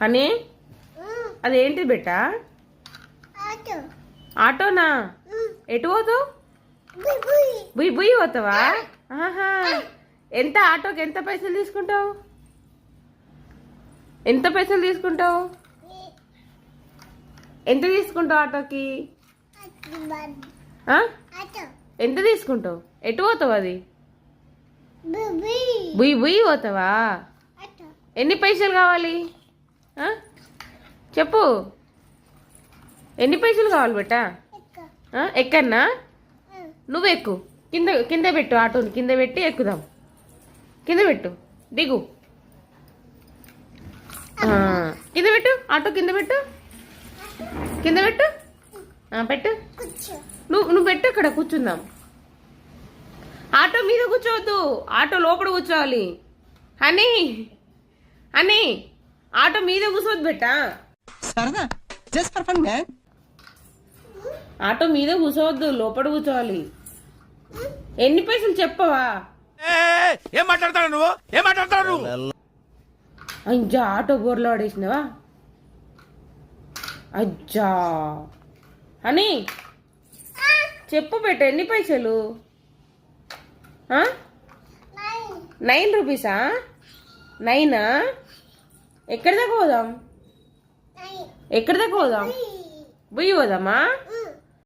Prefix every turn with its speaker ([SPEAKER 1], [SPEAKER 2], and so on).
[SPEAKER 1] Honey అదేంటి బెట్టా? ఆటోనా? ఎటు పోతావు? బుయ్ బుయ్ పోతావా? ఆహా, ఎంత ఆటోకి ఎంత పైసలు తీసుకుంటావు? ఎంత పైసలు తీసుకుంటావు? ఎంత తీసుకుంటావు ఆటోకి? ఎంత తీసుకుంటావు? ఎటు పోతావు? అది బుయ్ బుయ్ పోతావా? ఎన్ని పైసలు కావాలి చెప్పు? ఎన్ని పైసలు కావాలి బెట్టా? ఎక్కన్నా? నువ్వు ఎక్కు, కింద కింద పెట్టు, ఆటోని కింద పెట్టి ఎక్కుదాం. కింద పెట్టు, దిగు. కింద పెట్టు, ఆటో కింద పెట్టు, కింద పెట్టు, పెట్టు. నువ్వు పెట్టు, అక్కడ కూర్చుందాం. ఆటో మీద కూర్చోవద్దు, ఆటో లోపల కూర్చోవాలి. హనీ హనీ, ఆటో మీద కూర్చోవద్దు బెట్టా.
[SPEAKER 2] సరదా just for fun man.
[SPEAKER 1] Auto మీద కూర్చోవద్దు, లోపల కూర్చోవాలి. ఎన్ని పైసలు చెప్పవా?
[SPEAKER 3] ఏం మాట్లాడతావు నువ్వు? ఏం మాట్లాడతావు నువ్వు?
[SPEAKER 1] అజ్జా, ఆటో బోర్లో పడేసినవా? అజ్జా. అని చెప్పు బెట్ట, ఎన్ని పైసలు? 9 రూపీసా? 9ఆ? ఎక్కడి దాకా పోదాం? ఎక్కడి దాకా పోదాం? బుయ్యి పోదామా?